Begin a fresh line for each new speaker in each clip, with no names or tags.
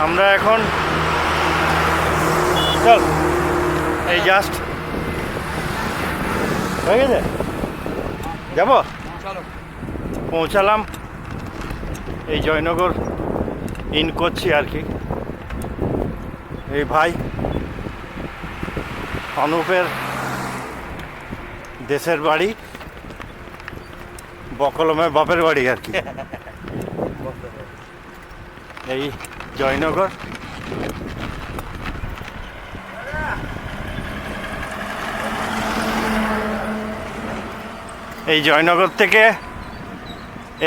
আমরা এখন চল এই জাস্ট হয়ে গেছে, যাবো, পৌঁছালাম এই জয়নগর ইন করছি আর কি। এই ভাই অনুপের দেশের বাড়ি, বকলমে বাপের বাড়ি আর কি, এই জয়নগর। এই জয়নগর থেকে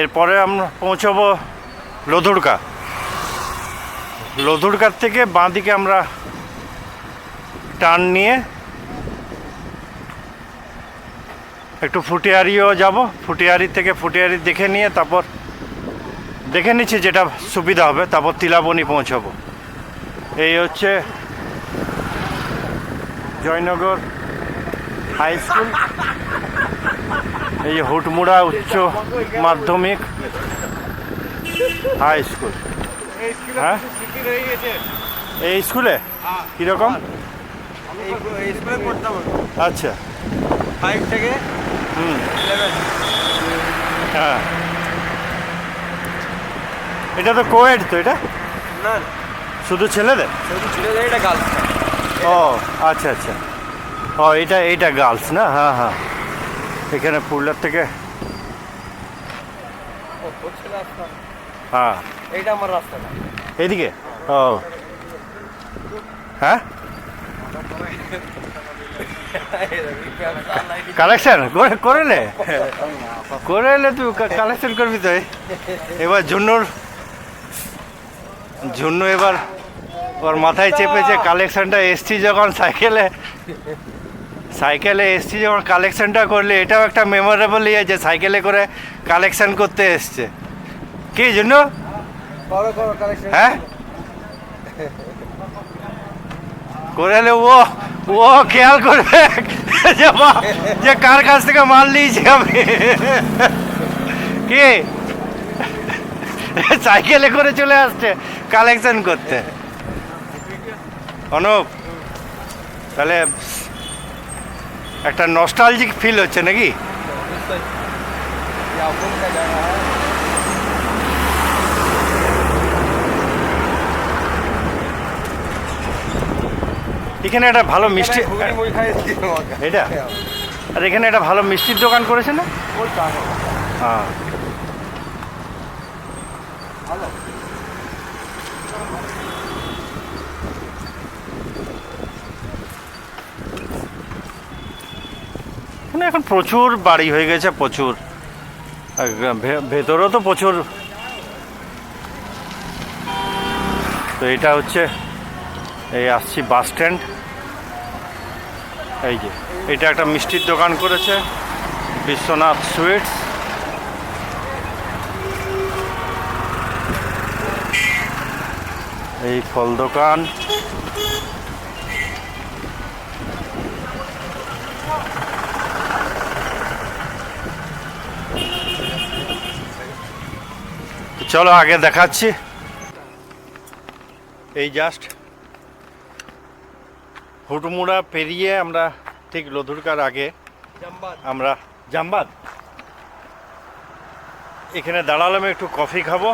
এরপরে আমরা পৌঁছবো লোধুরকা। লোধুরকার থেকে বাঁদিকে আমরা টার্ন নিয়ে একটু ফুটিয়ারিও যাব। ফুটিয়ারি থেকে ফুটিয়ারি দেখে নিয়ে তারপর দেখে নিচ্ছি যেটা সুবিধা হবে, তারপর তিলাবনি পৌঁছাবো। এই হচ্ছে জয়নগর হাই স্কুল, এই যে হুটমুড়া উচ্চ মাধ্যমিক হাই স্কুল। হ্যাঁ, এই স্কুলে কীরকম? আচ্ছা,
5 থেকে
হুম,
11।
হ্যাঁ, এটা তো কোয়েড তো? এটা
না,
শুধু ছেলেদের?
শুধু ছেলেদের, এটা গার্লস।
ও আচ্ছা আচ্ছা, ও এইটা গার্লস না? হ্যাঁ হ্যাঁ, এখানে পুরুলিয়ার থেকে। হ্যাঁ,
এইটা আমার রাস্তাটা।
এইদিকে? ও হ্যাঁ, কালেকশন করে এলে তুই কালেকশন করবি তো। এবার ঝুন্নু এবার ওর মাথায় চেপেছে কালেকশনটা। এসছি যখন সাইকেলে এসছি যখন কালেকশনটা করলে, এটাও একটা মেমোরেবল ইয়ে যে সাইকেলে করে কালেকশন করতে এসছে। কি জন্য? হ্যাঁ, করে এলে ও খেয়াল করবে যে কার কাছ থেকে মাল নিয়েছি আমি। কি সাইকেলে করে চলে আসছে কালেকশন করতে। অনুপ, তাহলে একটা নস্টালজিক ফিল হচ্ছে নাকি? এখানে একটা ভালো মিষ্টি, এটা আর এখানে একটা ভালো মিষ্টির দোকান করেছে না? হ্যাঁ, এখন প্রচুর বাড়ি হয়ে গেছে, প্রচুর। ভেতরেও তো প্রচুর। তো এটা হচ্ছে এই আসছি বাস স্ট্যান্ড। এই যে এটা একটা মিষ্টির দোকান করেছে, বিশ্বনাথ সুইটস। এই ফল দোকান। চলো আগে দেখাচ্ছি। এই জাস্ট হুটমুড়া পেরিয়ে আমরা ঠিক লোধুরকার আগে আমরা জামবাদ এখানে দাঁড়ালাম, একটু কফি খাবো।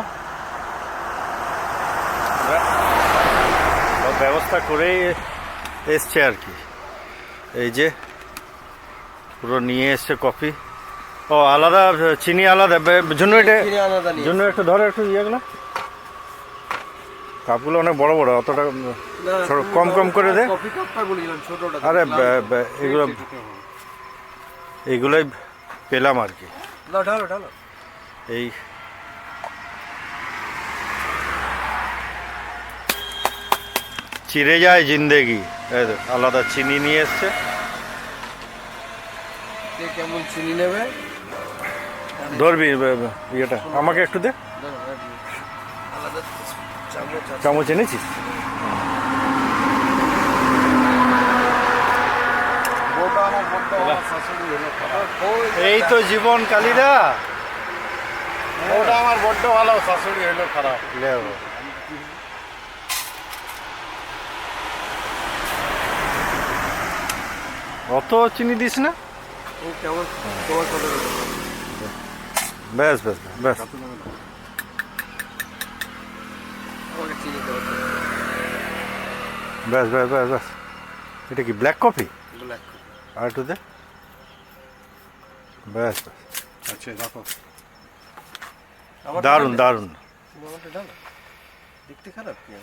ব্যবস্থা করেই এসছে আর কি। এই যে পুরো নিয়ে এসছে কফি। ও আলাদা চিনি আলাদা জন্য, এটা জন্য একটু ধরো, একটু ইয়েগুলো কাপগুলো অনেক বড় বড়, অতটা কম কম করে দে। আরে এইগুলোই পেলাম আর কি। এই চিড়ে যায় জিন্দেগি। আলাদা চিনি নিয়ে এসছে।
কেমন চিনি নেবে?
ধরবি ইয়েটা, আমাকে একটু দে। চামচ এনেছিস? এই তো জীবন কালিদা।
ওটা আমার বড্ড ভালো, শাশুড়ি হলো খারাপ।
অত চিনি দিস না।
ও কেমন তোমার কত
ব্যাস ব্যাস ব্যাস।
আমাকে চিনি দেবো
ব্যাস ব্যাস ব্যাস ব্যাস। এটা কি ব্ল্যাক কফি?
ব্ল্যাক
আর একটু দে। ব্যাস ব্যাস।
আচ্ছা রাখো।
দারুণ দারুণ।
আমারটা ডালো দেখতে খারাপ কি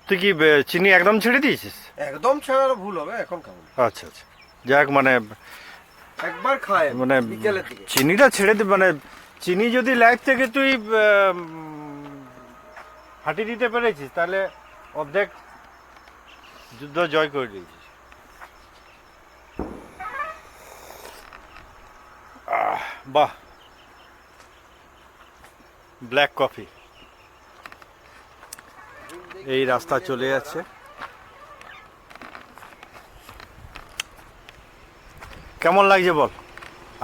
তুই কি চিনি একদম ছেড়ে দিয়েছিস?
একদম ছাড়া ভুল হবে, এখন খাবো না।
আচ্ছা আচ্ছা, যাক মানে
একবার খায়
মানে
বিকেলের দিকে।
চিনিটা ছেড়ে দে, মানে চিনি যদি লাইফ থেকে তুই হাঁটিয়ে দিতে পেরেছিস তাহলে অর্ধেক যুদ্ধ জয় করে দিয়েছিস। বাহ, ব্ল্যাক কফি। এই রাস্তা চলে যাচ্ছে। কেমন লাগছে বল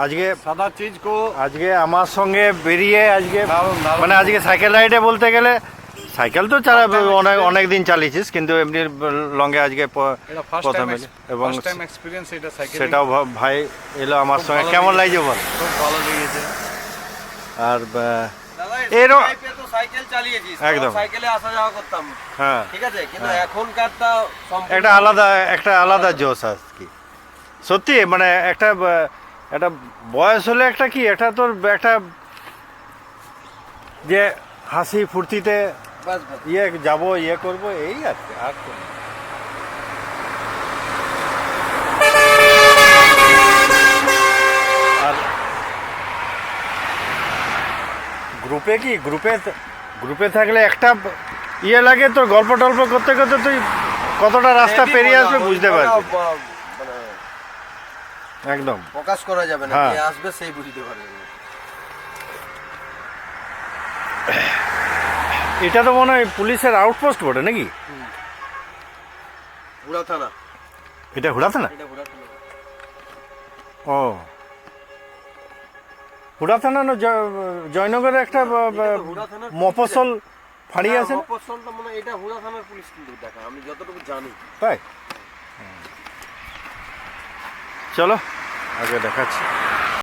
আজকে?
সাদা চিজ কো
আজকে আমার সঙ্গে বেরিয়ে আজকে
দারুণ, দারুণ।
মানে আজকে সাইকেল রাইডে বলতে গেলে সাইকেল তো অনেক দিন চালিয়েছিস, কিন্তু এমনি লঙ্গে আজকে
এটা ফার্স্ট
প্রথম
টাইম
এবং
ফার্স্ট টাইম এক্সপেরিয়েন্স এটা সাইকেল।
সেটাও ভাই এলো আমার
খুব
সঙ্গে।
ভালো
কেমন
লেগেছে।
লাগছে বল?
খুব ভালো লেগেছে।
আর
দাদা
এরও-
টাইপে তো সাইকেল চালিয়েছিস,
একদম।
সাইকেলে আসা যাওয়া করতাম,
হ্যাঁ,
ঠিক আছে, কিন্তু এখনকারটা সম্পূর্ণ
একটা আলাদা জোশ আর কি। সত্যি মানে একটা বয়স হলে একটা কি একটা তোর একটা যে হাসি ফুর্তিতে
বাস বাস।
যাবো করবো এই আর কি, আর কোনো না। আর গ্রুপে থাকলে একটা লাগে, তোর গল্প টল্প করতে করতে তুই কতটা রাস্তা
হেভি
পেরিয়ে
মজা,
আসবে
ওই
বুঝতে
কথা
পারবি।
মানে
একদম।
প্রকাশ করা যাবে না,
হ্যাঁ।
কে আসবে সেই বুঝতে পারবে।
এটা তো মনে হয় পুলিশের আউটপোস্ট বটে নাকি?
বুড়া থানা,
এটা হুড়াতে না?
এটা বুড়া থানা।
ও, হুড়াতে না, জয়নগরে একটা
হুড়া থানার
মফস্বল ফাঁড়ি
না,
আছে না?
মফস্বলটা মনে হয় এটা হুড়া থানার পুলিশ কিন্তু দেখা, আমি যতটুকু জানি।
তাই চলো আগে দেখাচ্ছি।